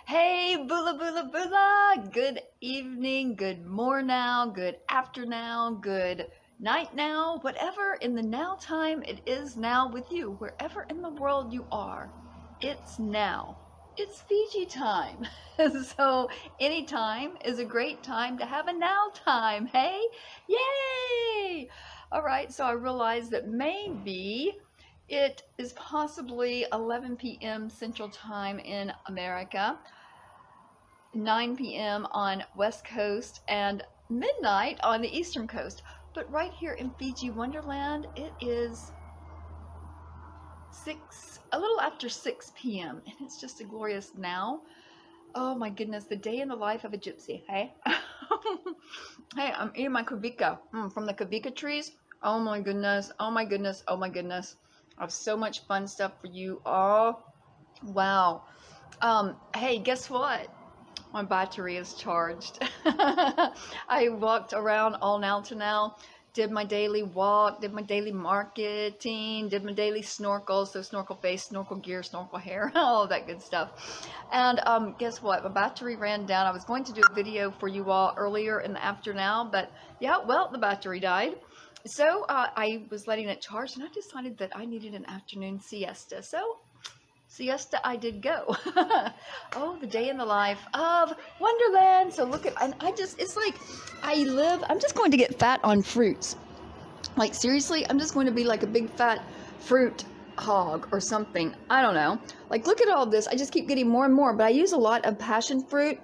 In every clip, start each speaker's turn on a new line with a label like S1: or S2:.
S1: Hey, bula bula bula. Good evening, good morning, good afternoon, good night now, whatever in the now time it is now with you, wherever in the world you are. It's now. It's Fiji time. So anytime is a great time to have a now time. Hey, yay! All right, so I realized that maybe it is possibly 11 p.m. Central Time in America, 9 p.m. on West Coast, and midnight on the Eastern Coast. But right here in Fiji Wonderland, it is a little after 6 p.m. and it's just a glorious now. Oh my goodness, the day in the life of a gypsy, hey? Hey, I'm eating my kavika from the kavika trees. Oh my goodness, oh my goodness, oh my goodness. I have so much fun stuff for you all. Wow. Hey, guess what? My battery is charged. I walked around all now to now, did my daily walk, did my daily marketing, did my daily snorkel, so snorkel face, snorkel gear, snorkel hair, all that good stuff. And guess what? My battery ran down. I was going to do a video for you all earlier in the afternoon, but yeah, well, the battery died. So I was letting it charge, and I decided that I needed an afternoon siesta. So siesta I did go. Oh, the day in the life of Wonderland. So look at, and it's like I'm just going to get fat on fruits. Like seriously, I'm just going to be like a big fat fruit hog or something. I don't know. Like look at all this. I just keep getting more and more, but I use a lot of passion fruit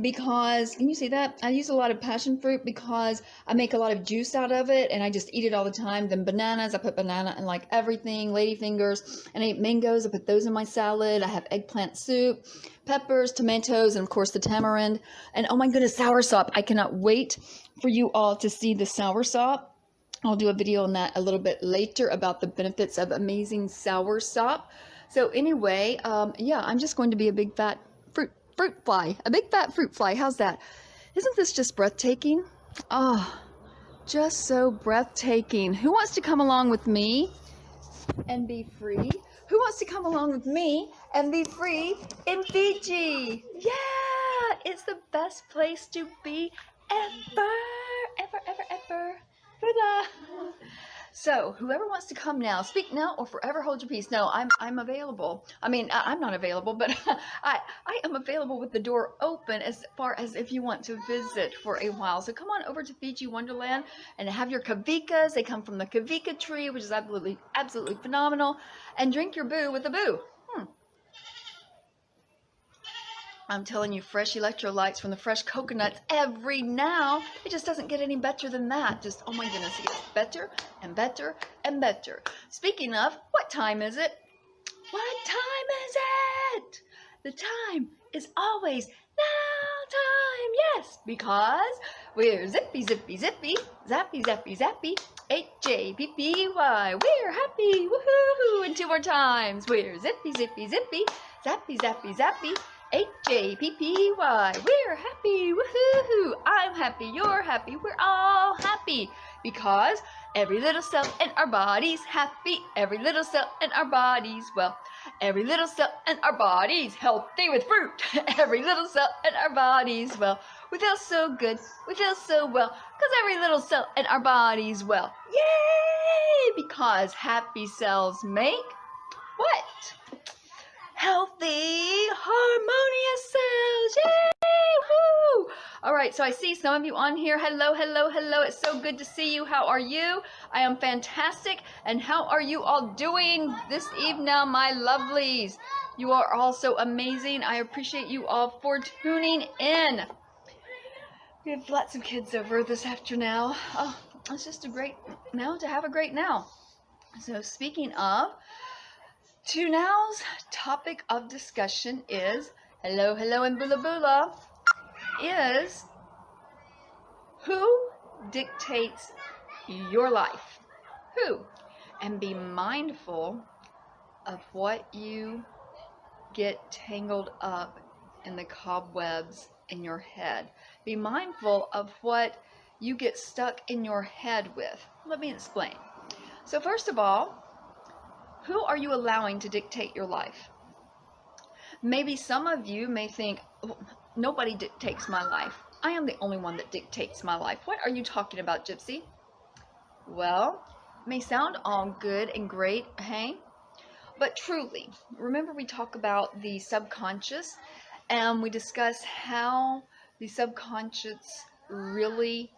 S1: because, can you see that? I use a lot of passion fruit because I make a lot of juice out of it and I just eat it all the time. Then bananas, I put banana in like everything, ladyfingers, and I eat mangoes, I put those in my salad. I have eggplant soup, peppers, tomatoes, and of course the tamarind. And oh my goodness, soursop. I cannot wait for you all to see the soursop. I'll do a video on that a little bit later about the benefits of amazing soursop. So anyway, yeah, I'm just going to be a big fat fruit fly, a big fat fruit fly. How's that? Isn't this just breathtaking? Oh, just so breathtaking. Who wants to come along with me and be free? Who wants to come along with me and be free in Fiji? Yeah, it's the best place to be ever, ever, ever, ever. So whoever wants to come now, speak now or forever hold your peace. No, I'm available. I mean, I'm not available, but I am available with the door open as far as if you want to visit for a while. So come on over to Fiji Wonderland and have your kavikas. They come from the kavika tree, which is absolutely phenomenal. And drink your boo with a boo. I'm telling you, fresh electrolytes from the fresh coconuts every now. It just doesn't get any better than that. Just, oh my goodness, it gets better and better and better. Speaking of, what time is it? What time is it? The time is always now time. Yes, because we're zippy, zippy, zippy, zappy, zappy, zappy, H-J-P-P-Y. We're happy, woohoo! And two more times. We're zippy, zippy, zippy, zappy, zappy, zappy, H-J-P-P-Y. We're happy, woohoo! I'm happy, you're happy, we're all happy because every little cell in our body's happy. Every little cell in our body's well. Every little cell in our body's healthy with fruit. Every little cell in our body's well. We feel so good, we feel so well, because every little cell in our body's well. Yay! Because happy cells make what? Healthy, harmonious cells. Yay! Woo! All right, so I see some of you on here. Hello, hello, hello. It's so good to see you. How are you? I am fantastic. And how are you all doing this evening, my lovelies? You are all so amazing. I appreciate you all for tuning in. We have lots of kids over this afternoon. Oh, it's just a great now to have a great now. So speaking of, tonight's topic of discussion is, hello, hello, and bula bula, is who dictates your life? Who? And be mindful of what you get tangled up in the cobwebs in your head. Be mindful of what you get stuck in your head with. Let me explain. So first of all, who are you allowing to dictate your life? Maybe some of you may think, "Oh, nobody dictates my life. I am the only one that dictates my life." What are you talking about, Gypsy? Well, it may sound all good and great, hey? But truly, remember we talk about the subconscious and we discuss how the subconscious really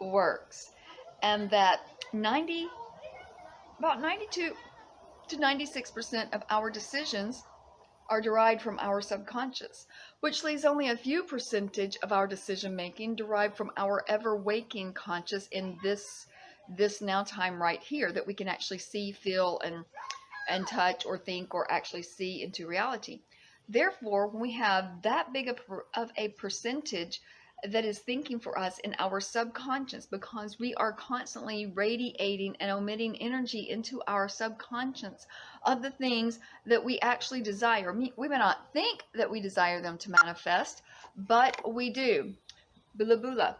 S1: works, and that about 92 to 96% of our decisions are derived from our subconscious, which leaves only a few percentage of our decision making derived from our ever waking conscious in this now time right here that we can actually see, feel, and touch or think or actually see into reality. Therefore, when we have that big of a percentage that is thinking for us in our subconscious, because we are constantly radiating and emitting energy into our subconscious of the things that we actually desire. We may not think that we desire them to manifest, but we do. Bula bula.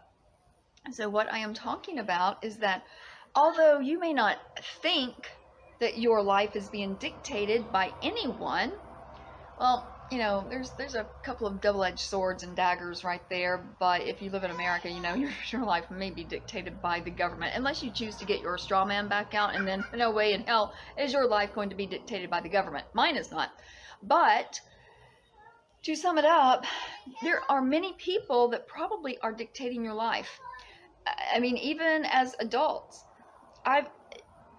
S1: So what I am talking about is that although you may not think that your life is being dictated by anyone, well, you know, there's a couple of double-edged swords and daggers right there, but if you live in America, you know, your life may be dictated by the government, unless you choose to get your straw man back out, and then no way in hell is your life going to be dictated by the government. Mine is not. But to sum it up, there are many people that probably are dictating your life. I mean, even as adults, I've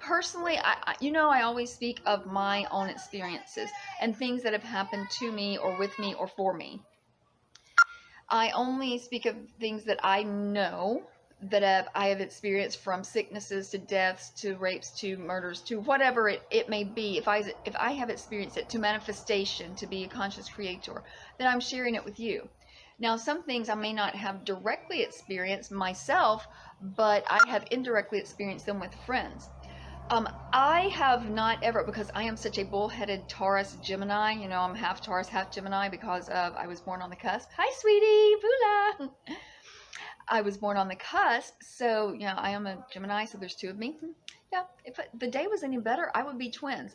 S1: personally, I always speak of my own experiences and things that have happened to me or with me or for me. I only speak of things that I know that I have experienced, from sicknesses to deaths to rapes to murders to whatever it may be. If I have experienced it, to manifestation, to be a conscious creator, then I'm sharing it with you. Now, some things I may not have directly experienced myself, but I have indirectly experienced them with friends. I have not ever, because I am such a bullheaded Taurus Gemini, you know, I'm half Taurus, half Gemini because I was born on the cusp. Hi, sweetie, Bula. I was born on the cusp, so, you know, I am a Gemini, so there's two of me. Yeah, if the day was any better, I would be twins.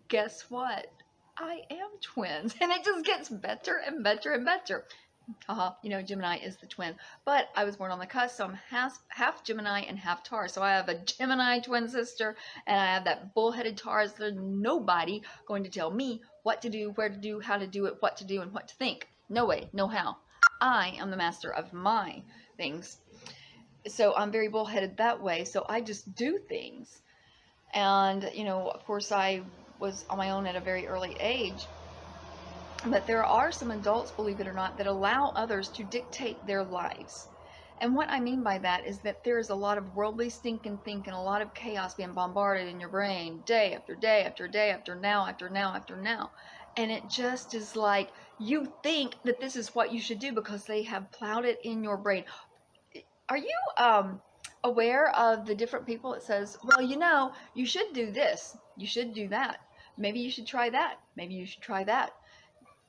S1: Guess what? I am twins, and it just gets better and better and better. You know, Gemini is the twin. But I was born on the cusp, so I'm half Gemini and half Taurus. So I have a Gemini twin sister, and I have that bullheaded Taurus. There's nobody going to tell me what to do, where to do, how to do it, what to do, and what to think. No way, no how. I am the master of my things. So I'm very bullheaded that way. So I just do things. And, you know, of course, I was on my own at a very early age. But there are some adults, believe it or not, that allow others to dictate their lives. And what I mean by that is that there is a lot of worldly stinking thinking, a lot of chaos being bombarded in your brain day after day after day after now after now after now. And it just is like you think that this is what you should do because they have plowed it in your brain. Are you aware of the different people that says, well, you know, you should do this, you should do that, maybe you should try that, maybe you should try that.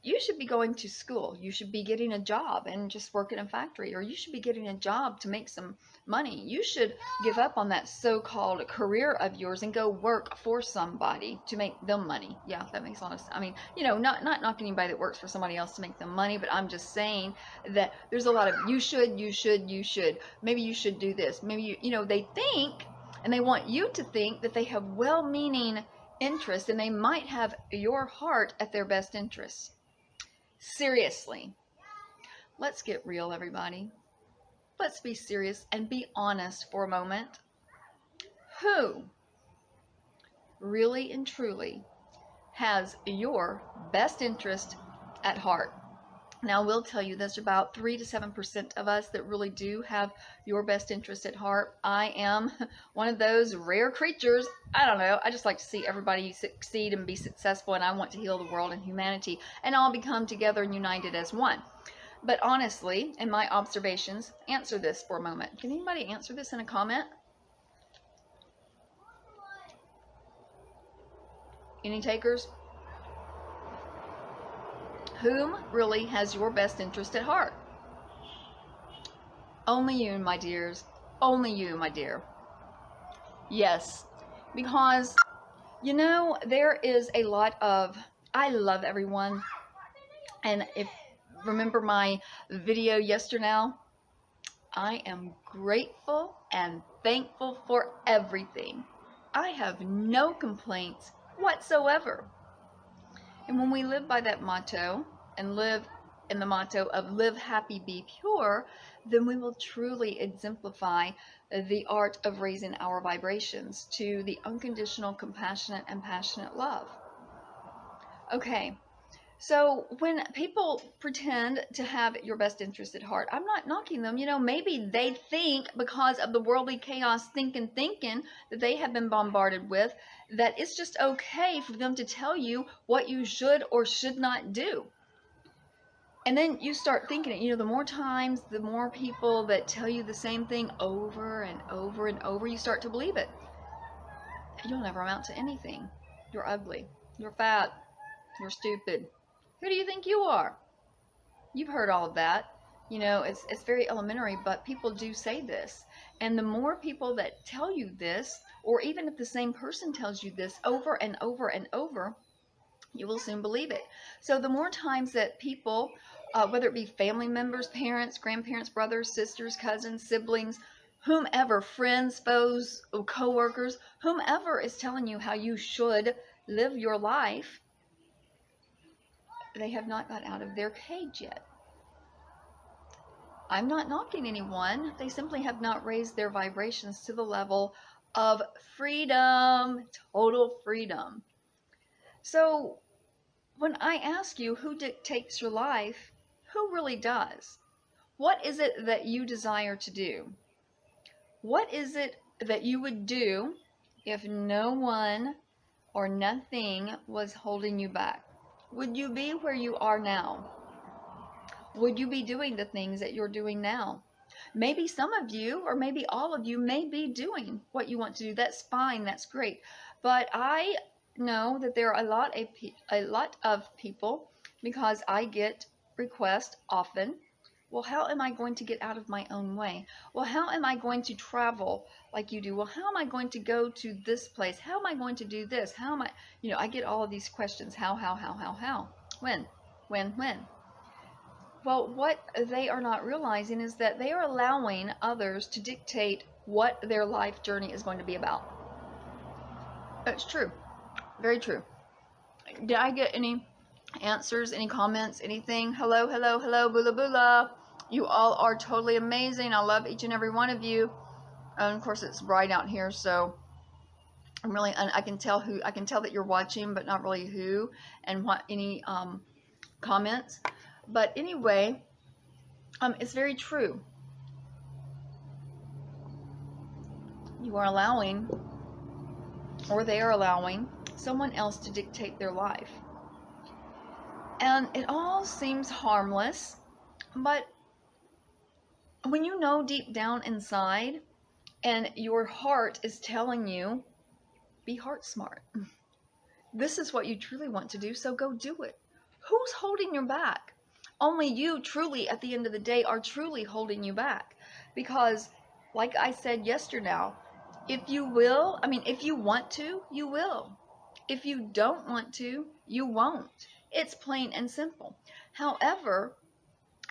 S1: You should be going to school. You should be getting a job and just work in a factory, or you should be getting a job to make some money. You should give up on that so-called career of yours and go work for somebody to make them money. Yeah, that makes a lot of sense. I mean, you know, not knocking anybody that works for somebody else to make them money, but I'm just saying that there's a lot of you should. Maybe you should do this. Maybe you know, they think, and they want you to think that they have well-meaning interest, and they might have your heart at their best interest. Seriously, let's get real, everybody. Let's be serious and be honest for a moment. Who really and truly has your best interest at heart? Now, I will tell you there's about 3 to 7% of us that really do have your best interest at heart. I am one of those rare creatures. I don't know. I just like to see everybody succeed and be successful, and I want to heal the world and humanity and all become together and united as one. But honestly, in my observations, answer this for a moment. Can anybody answer this in a comment? Any takers? Whom really has your best interest at heart? Only you, my dears. Only you, my dear. Yes, because, you know, there is a lot of, I love everyone. And if remember my video yesterday, I am grateful and thankful for everything. I have no complaints whatsoever. And when we live by that motto and live in the motto of live happy, be pure, then we will truly exemplify the art of raising our vibrations to the unconditional, compassionate, and passionate love. Okay, so when people pretend to have your best interest at heart, I'm not knocking them. You know, maybe they think because of the worldly chaos thinking that they have been bombarded with, that it's just okay for them to tell you what you should or should not do. And then you start thinking it, you know, the more times, the more people that tell you the same thing over and over and over, you start to believe it. You'll never amount to anything. You're ugly. You're fat. You're stupid. Who do you think you are? You've heard all of that. You know, it's very elementary, but people do say this. And the more people that tell you this, or even if the same person tells you this over and over and over, you will soon believe it. So the more times that people, whether it be family members, parents, grandparents, brothers, sisters, cousins, siblings, whomever, friends, foes, co-workers, whomever is telling you how you should live your life, they have not got out of their cage yet. I'm not knocking anyone. They simply have not raised their vibrations to the level of freedom, total freedom. So when I ask you who dictates your life, who really does? What is it that you desire to do? What is it that you would do if no one or nothing was holding you back? Would you be where you are now? Would you be doing the things that you're doing now? Maybe some of you, or maybe all of you, may be doing what you want to do. That's fine. That's great. But I know that there are a lot of people, because I get requests often. Well, how am I going to get out of my own way? Well, how am I going to travel like you do? Well, how am I going to go to this place? How am I going to do this? How am I, you know, I get all of these questions. How? When? When? Well, what they are not realizing is that they are allowing others to dictate what their life journey is going to be about. It's true. Very true. Did I get any answers, any comments, anything? Hello, bula bula. You all are totally amazing. I love each and every one of you. And of course, it's bright out here, so I can tell that you're watching, but not really who and what any comments. But anyway, it's very true. You are allowing, or they are allowing, someone else to dictate their life. And it all seems harmless, but when you know deep down inside and your heart is telling you, be heart smart. This is what you truly want to do, so go do it. Who's holding you back? Only you truly, at the end of the day, are truly holding you back. Because, like I said yesterday, if you want to, you will. If you don't want to, you won't. It's plain and simple. However,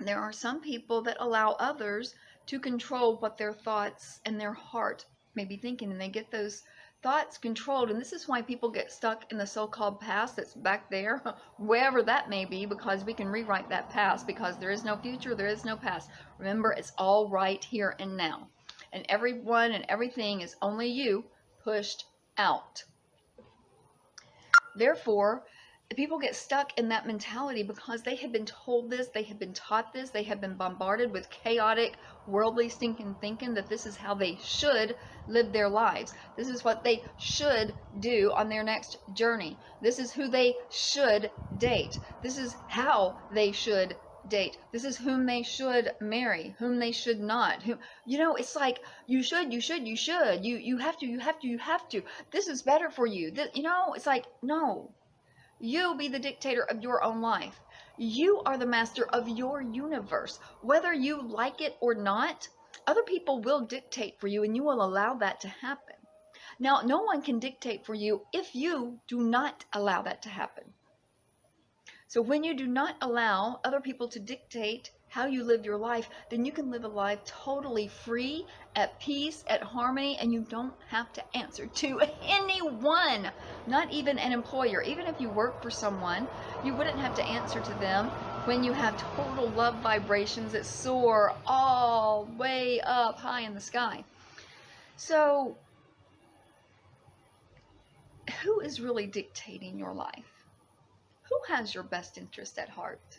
S1: there are some people that allow others to control what their thoughts and their heart may be thinking, and they get those thoughts controlled. And this is why people get stuck in the so-called past that's back there, wherever that may be, because we can rewrite that past, because there is no future, there is no past. Remember, it's all right here and now. And everyone and everything is only you pushed out. Therefore, people get stuck in that mentality because they have been told this, they have been taught this, they have been bombarded with chaotic, worldly stinking thinking that this is how they should live their lives. This is what they should do on their next journey. This is who they should date. This is how they should date. This is whom they should marry, whom they should not. It's like you should. You have to. This is better for you. It's like, no. You be the dictator of your own life. You are the master of your universe. Whether you like it or not, other people will dictate for you, and you will allow that to happen. Now, no one can dictate for you if you do not allow that to happen. So when you do not allow other people to dictate how you live your life, then you can live a life totally free, at peace, at harmony, and you don't have to answer to anyone, not even an employer. Even if you work for someone, you wouldn't have to answer to them when you have total love vibrations that soar all way up high in the sky. So who is really dictating your life? Who has your best interest at heart?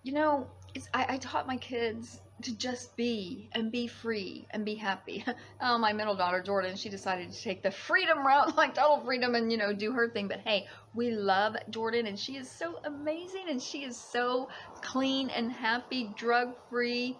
S1: You know, I taught my kids to just be and be free and be happy. Oh, my middle daughter, Jordan, she decided to take the freedom route, like total freedom, and, you know, do her thing. But hey, we love Jordan, and she is so amazing, and she is so clean and happy, drug-free,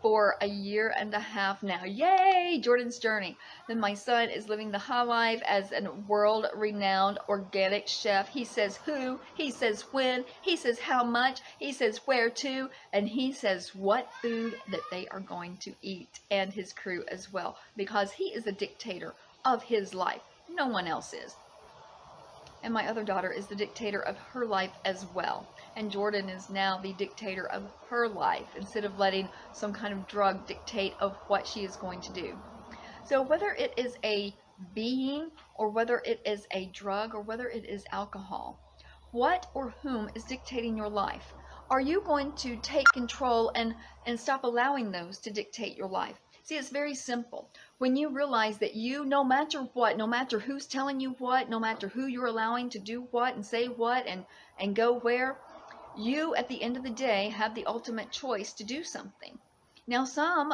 S1: for a year and a half now. Yay! Jordan's journey. Then my son is living the high life as a world-renowned organic chef. He says who, he says when, he says how much, he says where to, and he says what food that they are going to eat, and his crew as well, because he is a dictator of his life. No one else is. And my other daughter is the dictator of her life as well. And Jordan is now the dictator of her life, instead of letting some kind of drug dictate of what she is going to do. So whether it is a being, or whether it is a drug, or whether it is alcohol, what or whom is dictating your life? Are you going to take control and stop allowing those to dictate your life? See, it's very simple. When you realize that you, no matter what, no matter who's telling you what, no matter who you're allowing to do what and say what and go where, you at the end of the day have the ultimate choice to do something. Now,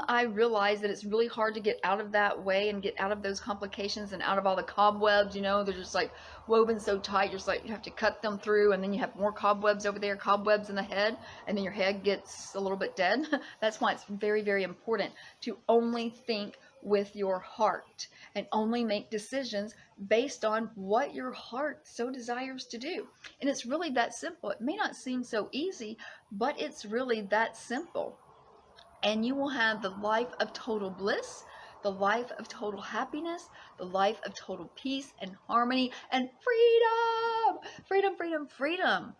S1: I realize that it's really hard to get out of that way and get out of those complications and out of all the cobwebs, you know, they're just like woven so tight, just like you have to cut them through, and then you have more cobwebs over there, cobwebs in the head, and then your head gets a little bit dead. That's why it's very, very important to only think with your heart and only make decisions based on what your heart so desires to do. And it's really that simple. It may not seem so easy, but it's really that simple. And you will have the life of total bliss, the life of total happiness, the life of total peace and harmony and freedom, freedom, freedom, freedom.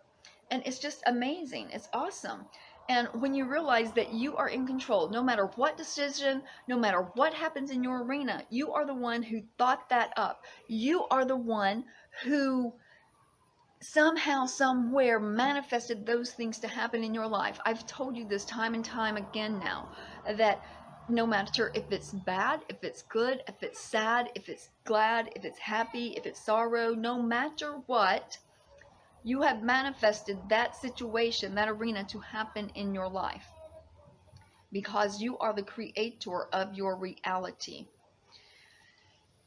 S1: And it's just amazing. It's awesome. And when you realize that you are in control, no matter what decision, no matter what happens in your arena, you are the one who thought that up. You are the one who somehow, somewhere manifested those things to happen in your life. I've told you this time and time again now, that no matter if it's bad, if it's good, if it's sad, if it's glad, if it's happy, if it's sorrow, no matter what, you have manifested that situation, that arena to happen in your life, because you are the creator of your reality.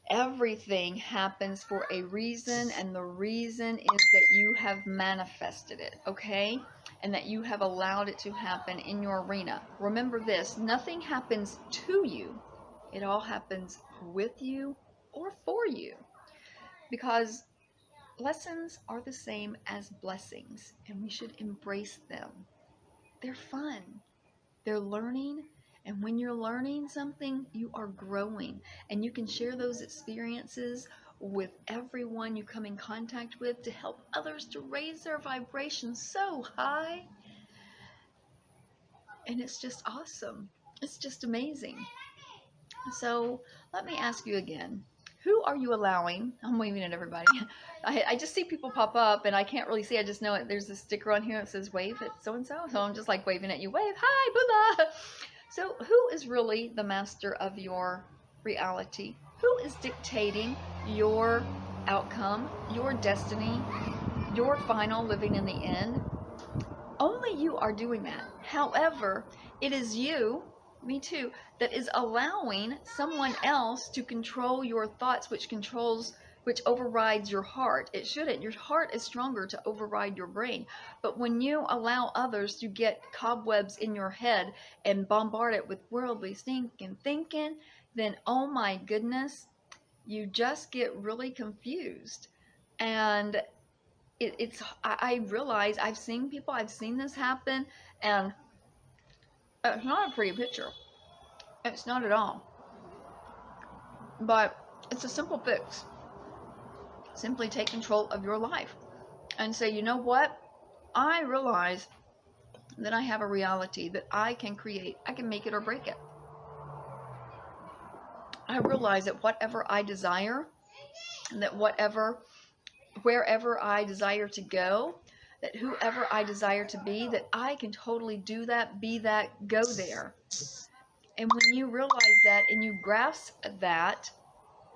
S1: Everything happens for a reason, and the reason is that you have manifested it, okay? And that you have allowed it to happen in your arena. Remember this, nothing happens to you. It all happens with you or for you. Because lessons are the same as blessings, and we should embrace them. They're fun. They're learning. And when you're learning something, you are growing, and you can share those experiences with everyone you come in contact with to help others to raise their vibration so high. And it's just awesome. It's just amazing. So let me ask you again. Who are you allowing? I'm waving at everybody. I just see people pop up, and I can't really see. I just know it. There's a sticker on here that says wave at so-and-so. So I'm just like waving at you. Wave. Hi, Buddha. So who is really the master of your reality? Who is dictating your outcome, your destiny, your final living in the end? Only you are doing that. However, it is you, me too, that is allowing someone else to control your thoughts, which overrides your heart. It shouldn't. Your heart is stronger to override your brain. But when you allow others to get cobwebs in your head and bombard it with worldly stinking thinking, then oh my goodness, you just get really confused. And I realize I've seen this happen, and it's not a pretty picture. It's not at all. But it's a simple fix. Simply take control of your life and say, you know what? I realize that I have a reality that I can create. I can make it or break it. I realize that whatever I desire, that wherever I desire to go, that whoever I desire to be, that I can totally do that, be that, go there. And when you realize that and you grasp that,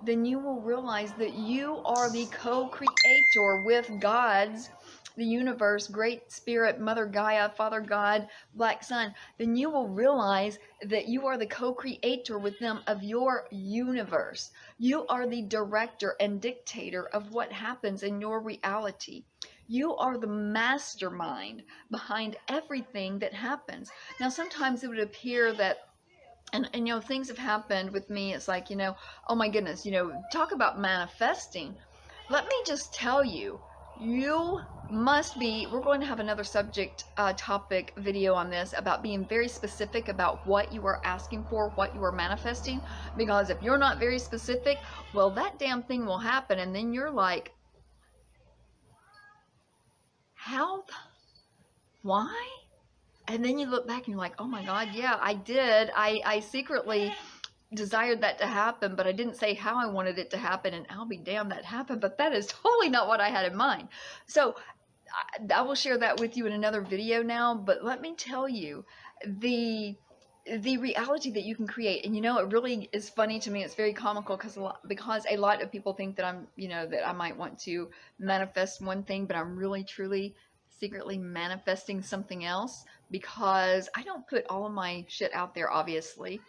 S1: then you will realize that you are the co-creator with God's, the universe, Great Spirit, Mother Gaia, Father God, Black Sun. Then you will realize that you are the co-creator with them of your universe. You are the director and dictator of what happens in your reality. You are the mastermind behind everything that happens. Now, sometimes it would appear that and you know, things have happened with me. It's like, you know, oh my goodness, you know, talk about manifesting. Let me just tell you, you must be, we're going to have another topic video on this about being very specific about what you are asking for, what you are manifesting. Because if you're not very specific, well, that damn thing will happen. And then you're like, how? Why? And then you look back and you're like, oh my God, yeah, I did. I secretly desired that to happen, but I didn't say how I wanted it to happen, and I'll be damned that happened, but that is totally not what I had in mind. So I will share that with you in another video now, but let me tell you, the reality that you can create. And you know, it really is funny to me. It's very comical because a lot of people think that I'm, you know, that I might want to manifest one thing, but I'm really truly secretly manifesting something else, because I don't put all of my shit out there, obviously.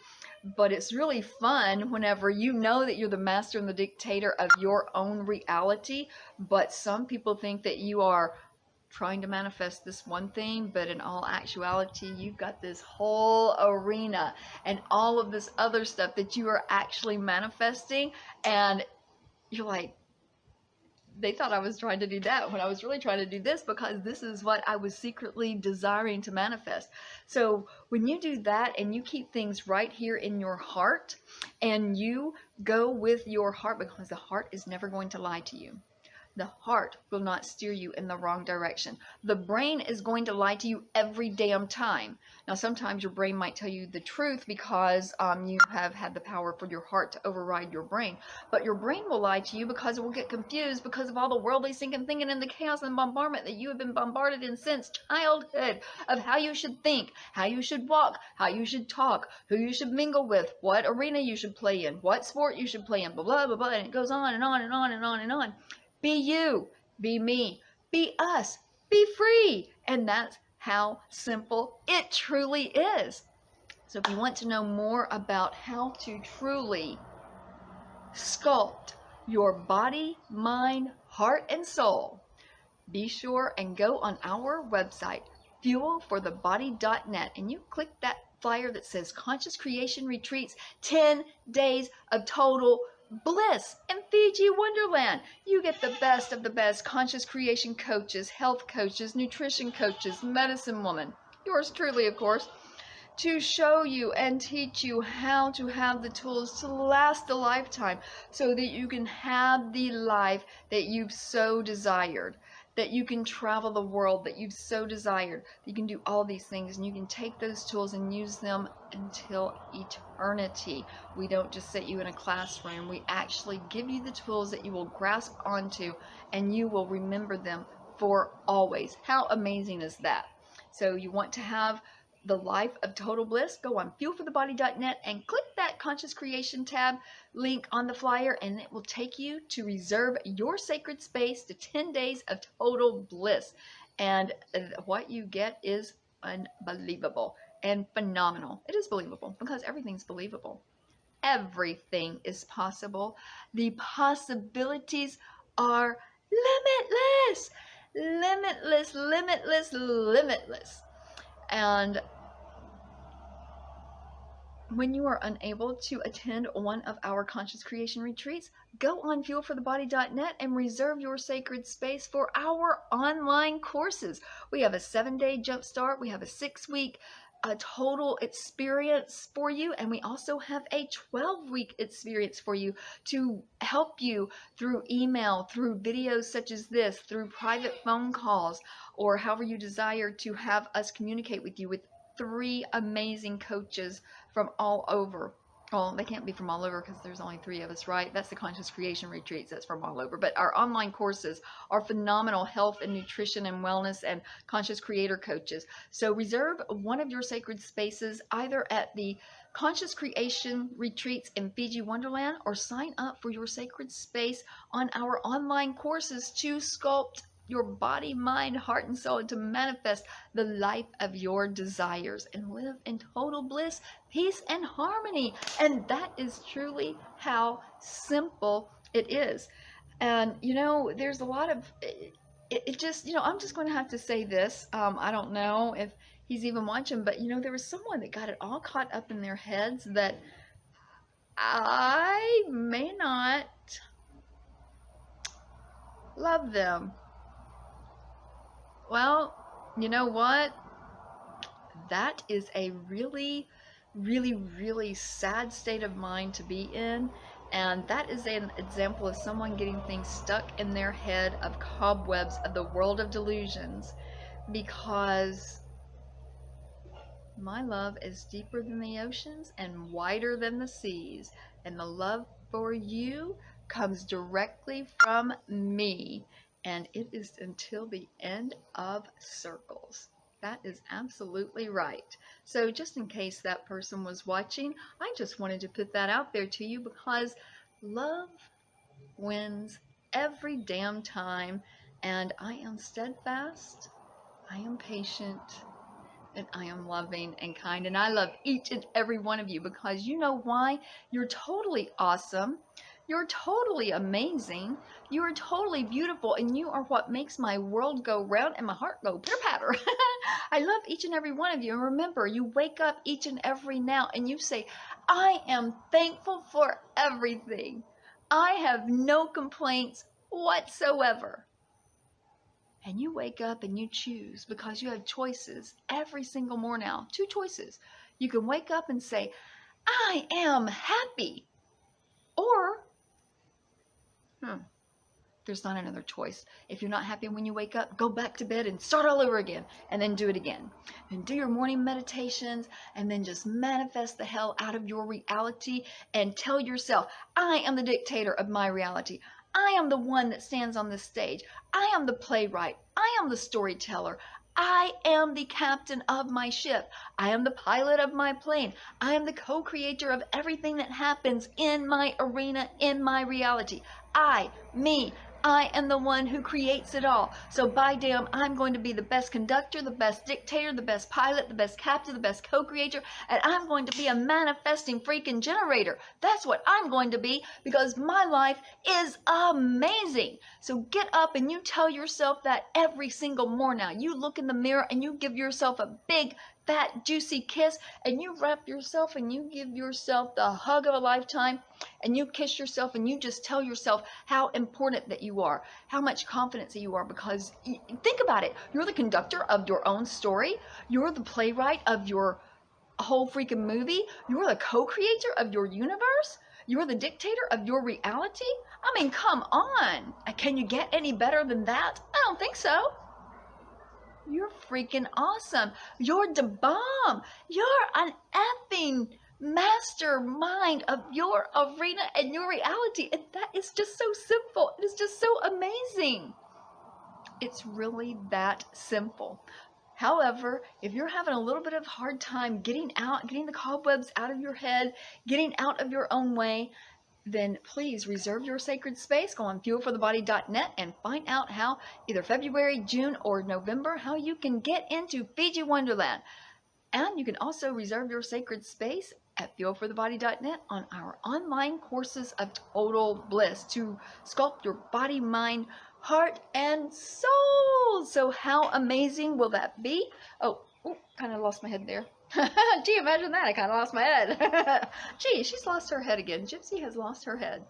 S1: But it's really fun whenever you know that you're the master and the dictator of your own reality. But some people think that you are trying to manifest this one thing, but in all actuality, you've got this whole arena and all of this other stuff that you are actually manifesting. And you're like, they thought I was trying to do that when I was really trying to do this, because this is what I was secretly desiring to manifest. So when you do that and you keep things right here in your heart and you go with your heart, because the heart is never going to lie to you. The heart will not steer you in the wrong direction. The brain is going to lie to you every damn time. Now, sometimes your brain might tell you the truth because you have had the power for your heart to override your brain. But your brain will lie to you because it will get confused because of all the worldly thinking and the chaos and bombardment that you have been bombarded in since childhood, of how you should think, how you should walk, how you should talk, who you should mingle with, what arena you should play in, what sport you should play in, blah, blah, blah, blah. And it goes on and on and on and on and on. Be you, be me, be us, be free. And that's how simple it truly is. So if you want to know more about how to truly sculpt your body, mind, heart, and soul, be sure and go on our website, fuelforthebody.net, and you click that flyer that says Conscious Creation Retreats, 10 days of total bliss in Fiji Wonderland. You get the best of the best conscious creation coaches, health coaches, nutrition coaches, medicine woman, yours truly, of course, to show you and teach you how to have the tools to last a lifetime so that you can have the life that you've so desired, that you can travel the world that you've so desired, that you can do all these things, and you can take those tools and use them until eternity. We don't just sit you in a classroom. We actually give you the tools that you will grasp onto, and you will remember them for always. How amazing is that? So you want to have the life of total bliss? Go on fuelforthebody.net and click that Conscious Creation tab link on the flyer, and it will take you to reserve your sacred space to 10 days of total bliss. And what you get is unbelievable and phenomenal. It is believable because everything's believable. Everything is possible. The possibilities are limitless, limitless, limitless, limitless. And when you are unable to attend one of our Conscious Creation retreats, go on fuelforthebody.net and reserve your sacred space for our online courses. We have a 7-day jumpstart. We have a 6-week a total experience for you, and we also have a 12-week experience for you to help you through email, through videos such as this, through private phone calls, or however you desire to have us communicate with you, with 3 amazing coaches from all over. Well, they can't be from all over because there's only 3 of us, right? That's the Conscious Creation Retreats. That's from all over. But our online courses are phenomenal health and nutrition and wellness and conscious creator coaches. So reserve one of your sacred spaces either at the Conscious Creation Retreats in Fiji Wonderland, or sign up for your sacred space on our online courses to sculpt your body, mind, heart, and soul, and to manifest the life of your desires and live in total bliss, peace, and harmony. And that is truly how simple it is. And, you know, there's a lot of, it just, you know, I'm just going to have to say this. I don't know if he's even watching, but, you know, there was someone that got it all caught up in their heads that I may not love them. Well, you know what? That is a really, really, really sad state of mind to be in. And that is an example of someone getting things stuck in their head of cobwebs of the world of delusions, because my love is deeper than the oceans and wider than the seas. And the love for you comes directly from me. And it is until the end of circles. That is absolutely right. So just in case that person was watching, I just wanted to put that out there to you, because love wins every damn time. And I am steadfast, I am patient, and I am loving and kind. And I love each and every one of you, because you know why? You're totally awesome. You're totally amazing. You are totally beautiful, and you are what makes my world go round and my heart go pitter-patter. I love each and every one of you. And remember, you wake up each and every now and you say, I am thankful for everything. I have no complaints whatsoever. And you wake up and you choose, because you have choices every single morning now. 2 choices. You can wake up and say, I am happy. Or, there's not another choice. If you're not happy when you wake up, go back to bed and start all over again, and then do it again. And do your morning meditations, and then just manifest the hell out of your reality and tell yourself, I am the dictator of my reality. I am the one that stands on this stage. I am the playwright. I am the storyteller. I am the captain of my ship. I am the pilot of my plane. I am the co-creator of everything that happens in my arena, in my reality. Me, I am the one who creates it all. So by damn, I'm going to be the best conductor, the best dictator, the best pilot, the best captain, the best co-creator, and I'm going to be a manifesting freaking generator. That's what I'm going to be, because my life is amazing. So get up and you tell yourself that every single morning. Now you look in the mirror and you give yourself a big, fat, juicy kiss, and you wrap yourself and you give yourself the hug of a lifetime, and you kiss yourself and you just tell yourself how important that you are, how much confidence that you are, because think about it. You're the conductor of your own story. You're the playwright of your whole freaking movie. You're the co-creator of your universe. You're the dictator of your reality. I mean, come on. Can you get any better than that? I don't think so. You're freaking awesome. You're the bomb. You're an effing mastermind of your arena and your reality. And that is just so simple. It is just so amazing. It's really that simple. However, if you're having a little bit of hard time getting the cobwebs out of your head, getting out of your own way, then please reserve your sacred space. Go on fuelforthebody.net and find out how, either February, June, or November, how you can get into Fiji Wonderland. And you can also reserve your sacred space at fuelforthebody.net on our online courses of total bliss to sculpt your body, mind, heart, and soul. So how amazing will that be? Oh, kind of lost my head there. Gee, imagine that. I kind of lost my head. Gee, she's lost her head again. Gypsy has lost her head.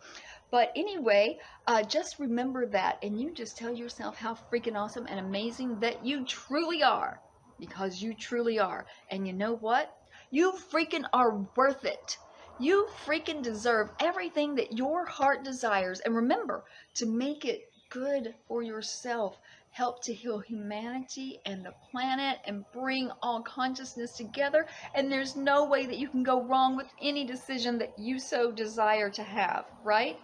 S1: But anyway, just remember that, and you just tell yourself how freaking awesome and amazing that you truly are. because you truly are. And you know what? You freaking are worth it. You freaking deserve everything that your heart desires. And remember to make it good for yourself. Help to heal humanity and the planet and bring all consciousness together. And there's no way that you can go wrong with any decision that you so desire to have, right?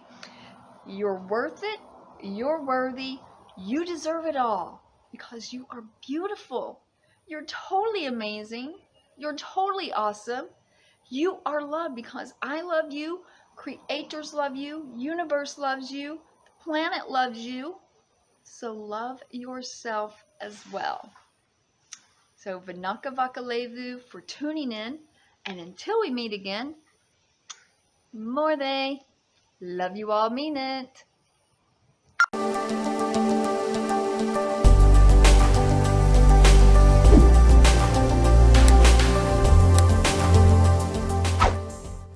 S1: You're worth it. You're worthy. You deserve it all because you are beautiful. You're totally amazing. You're totally awesome. You are loved because I love you. Creators love you. Universe loves you. The planet loves you. So love yourself as well. So Vinaka Vakalevu for tuning in. And until we meet again, Morte. Love you all, mean it.